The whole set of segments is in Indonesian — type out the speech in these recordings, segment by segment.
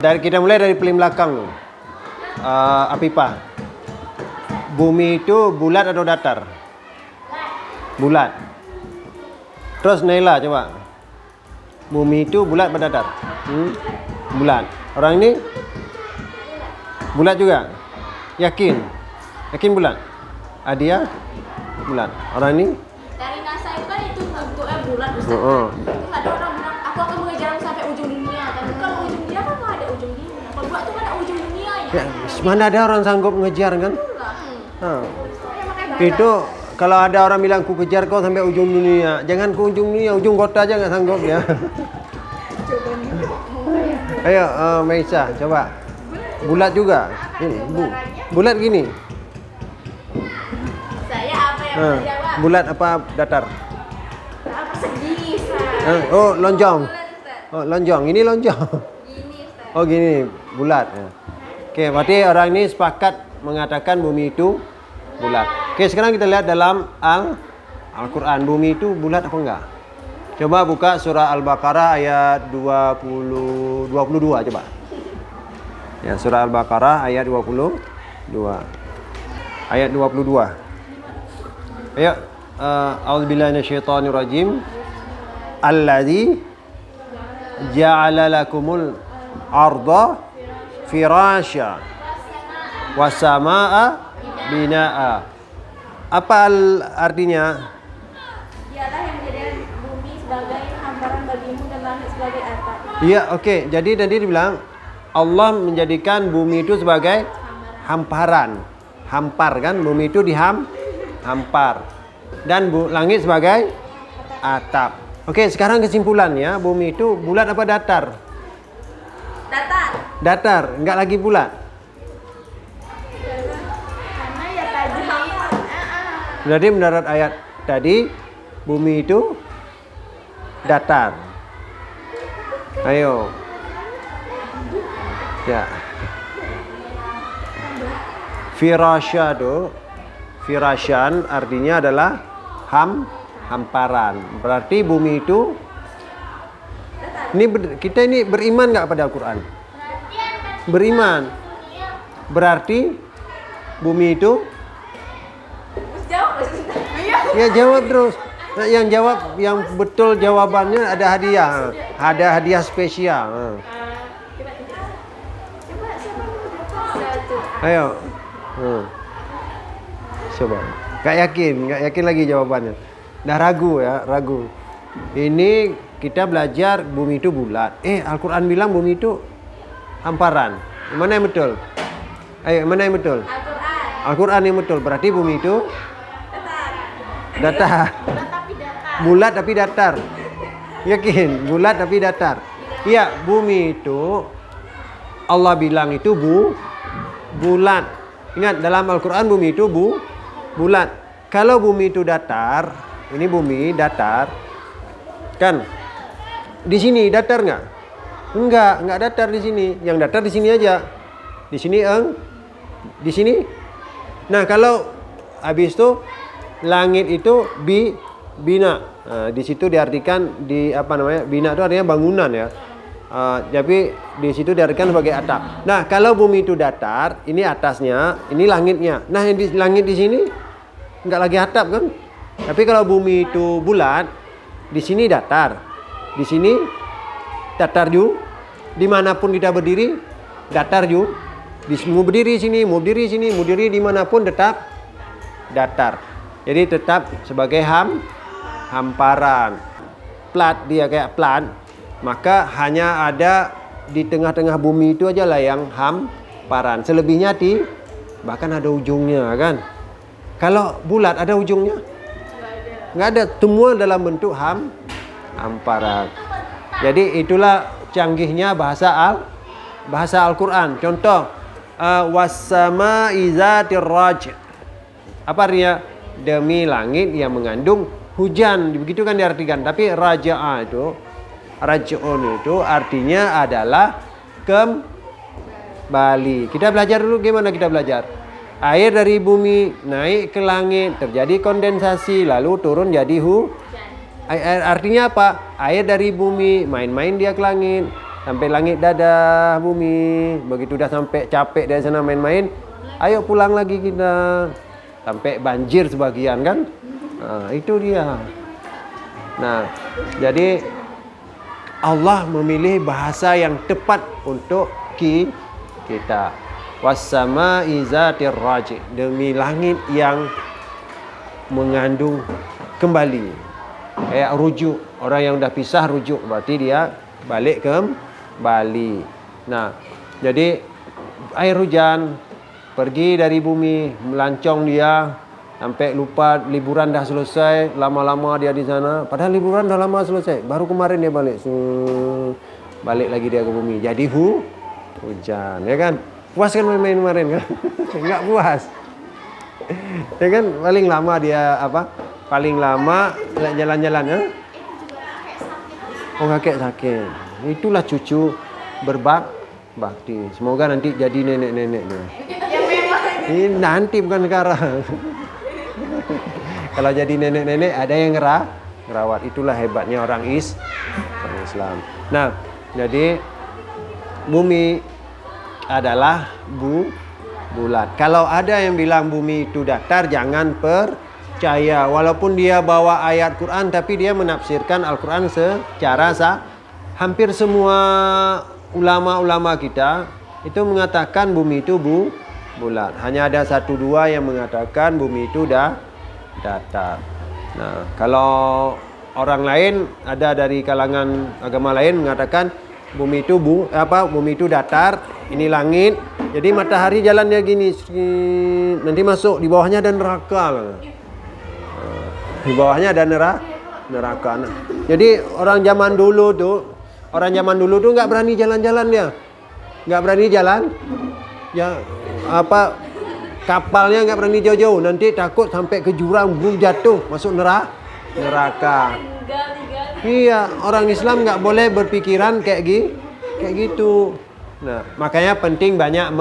Kita mulai dari paling belakang. Apipah. Bumi itu bulat atau datar? Bulat. Terus Naila coba. Bumi itu bulat atau datar? Bulat. Orang ini bulat juga? Yakin? Yakin bulat? Adia? Bulat. Orang ini? Dari NASA itu bentuknya bulat, Ustaz. Terus ada orang bilang, aku akan mengejar sampai ujung dunia. Tapi kalau ujung dunia kan nggak ada ujung dunia. Kalau bulat tuh kan ada ujung dunianya. Ya, mana ada orang sanggup ngejar kan? Itu kalau ada orang bilang ku kejar kau sampai ujung dunia, jangan ke ujung dunia, ujung kota aja nggak sanggup ya. Ayo, Maisa, coba. Bulat juga. Ini, bulat gini. Saya apa yang menjawab? Bulat apa datar? Apa segini, Ustaz? Oh, lonjong. Bulat, Ustaz. Oh, lonjong. Ini lonjong. Gini, Ustaz. Oh, gini, bulat. Oke, berarti orang ini sepakat mengatakan bumi itu bulat. Oke, sekarang kita lihat dalam Al-Quran. Bumi itu bulat apa enggak? Coba buka surah Al-Baqarah ayat 22 coba. Ya, surah Al-Baqarah ayat 22. Ayat 22. Ayo, a'udzubillahi minasyaitonir rajim. Alladzi ja'ala lakumul arda firasya was-samaa'a bina'a. Apa artinya? Dialah yang menjadikan bumi sebagai hamparan bagimu dan langit sebagai atap. Iya, oke. Jadi tadi dibilang Allah menjadikan bumi itu sebagai hamparan. Hampar kan? Bumi itu hampar. Dan langit sebagai atap. Oke, sekarang kesimpulannya, bumi itu bulat apa datar? Datar. Datar, enggak lagi bulat. Karena ya tadi Berarti menurut ayat tadi bumi itu datar. Ayo. Ya. Firasyan artinya adalah hamparan. Berarti bumi itu kita ini beriman nggak pada Al-Quran? Beriman. Berarti bumi itu jawab. ya jawab terus. Nah, yang jawab yang betul jawabannya ada hadiah. Ada hadiah spesial. Ayo. Coba. Gak yakin lagi jawabannya. Dah ragu ya, ragu. Ini kita belajar bumi itu bulat. Al-Quran bilang bumi itu hamparan. Mana yang betul? Ayo, mana yang betul? Al-Quran yang betul. Berarti bumi itu datar. Bulat tapi datar. Yakin? Bulat tapi datar. Iya, bumi itu Allah bilang itu bulat. Ingat, dalam Al-Quran bumi itu bulat. Kalau bumi itu datar, ini bumi datar, kan? Di sini datar nggak? Enggak datar di sini. Yang datar di sini aja. Di sini di sini. Nah, kalau habis itu langit itu bina. Nah, di situ diartikan bina itu artinya bangunan ya. Tapi di situ diartikan sebagai atap. Nah, kalau bumi itu datar, ini atasnya, ini langitnya. Nah, yang di langit di sini enggak lagi atap kan? Tapi kalau bumi itu bulat, di sini datar. Di sini datar juga. Dimanapun kita berdiri, datar juga. Mau berdiri sini, mau berdiri sini, mau berdiri dimanapun tetap datar. Jadi tetap sebagai hamparan. Plat, dia kayak plat. Maka hanya ada di tengah-tengah bumi itu aja lah yang hamparan. Selebihnya bahkan ada ujungnya kan. Kalau bulat ada ujungnya? Nggak ada. Semua dalam bentuk hamparan. Jadi itulah canggihnya bahasa Al-Quran. Contoh, was-sama'i zatir raj. Apa artinya? Demi langit yang mengandung hujan. Begitu kan diartikan. Tapi raja'ah Raj'un itu artinya adalah kembali. Kita belajar dulu, gimana kita belajar? Air dari bumi naik ke langit, terjadi kondensasi, lalu turun jadi Artinya apa? Air dari bumi main-main dia ke langit, Sampai langit dadah bumi. Begitu dah sampai capek dari sana main-main, ayo pulang lagi kita. Sampai banjir sebagian kan. Itu dia. Nah, jadi Allah memilih bahasa yang tepat untuk kita. Wassama'i zatir raji, demi langit yang mengandung kembali. Kayak rujuk, orang yang dah pisah rujuk, berarti dia balik kembali. Nah, jadi air hujan pergi dari bumi, melancong dia sampai lupa liburan dah selesai, lama-lama dia di sana. Padahal liburan dah lama selesai, baru kemarin dia balik. Balik lagi dia ke bumi. Jadi hujan, ya kan? Puas kan main-main kemarin kan? Enggak puas. Ya kan paling lama dia apa? Paling lama jalan-jalan ya. Oh, kakek sakit. Itulah cucu berbakti. Semoga nanti jadi nenek-nenek dia. Ini nanti bukan sekarang. Kalau jadi nenek-nenek ada yang ngerawat. Itulah hebatnya orang Islam. Nah, jadi bumi adalah bulat. Kalau ada yang bilang bumi itu datar, jangan percaya. Walaupun dia bawa ayat Quran, tapi dia menafsirkan Al-Quran secara hampir semua ulama-ulama kita itu mengatakan bumi itu bulat. Hanya ada 1-2 yang mengatakan bumi itu datar. Nah, kalau orang lain, ada dari kalangan agama lain mengatakan bumi itu bumi itu datar, ini langit. Jadi matahari jalannya gini, nanti masuk di bawahnya ada neraka. Di bawahnya ada neraka. Nah, jadi orang zaman dulu tuh nggak berani jalan-jalan dia, nggak berani jalan. Ya kapalnya nggak berani jauh-jauh, nanti takut sampai ke jurang, jatuh masuk neraka. Iya, orang Islam nggak boleh berpikiran kayak gitu. Nah, makanya penting banyak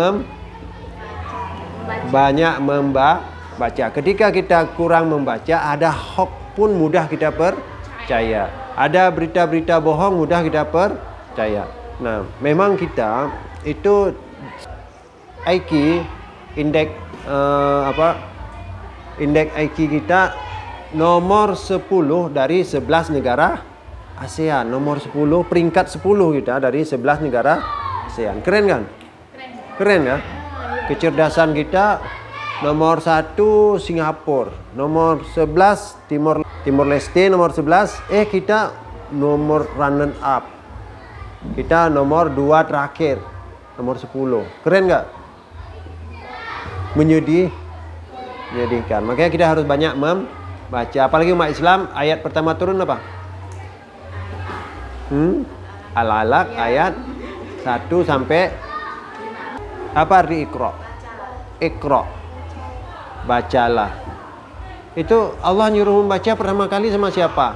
membaca. Ketika kita kurang membaca, ada hoax pun mudah kita percaya. Ada berita-berita bohong mudah kita percaya. Nah, memang kita itu IQ indeks indeks IQ kita nomor 10 dari 11 negara ASEAN. Nomor 10, peringkat 10 kita dari 11 negara ASEAN. Keren kan? Keren kan? Kecerdasan kita nomor 1 Singapura, nomor 11 Timor Leste, nomor 11 kita nomor runner up. Kita nomor 2 terakhir, nomor 10. Keren nggak? Menyedihkan. Makanya kita harus banyak membaca. Apalagi umat Islam, ayat pertama turun apa? Al-Alaq ayat 1 sampai apa arti Iqra? Bacalah. Itu Allah nyuruh membaca pertama kali sama siapa?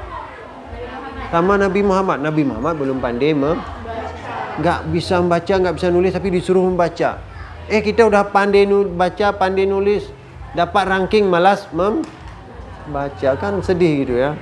Sama Nabi Muhammad. Nabi Muhammad belum pandai nggak bisa membaca, nggak bisa nulis, tapi disuruh membaca. Kita udah pandai baca, pandai nulis, dapat ranking, malas membaca, kan sedih gitu ya.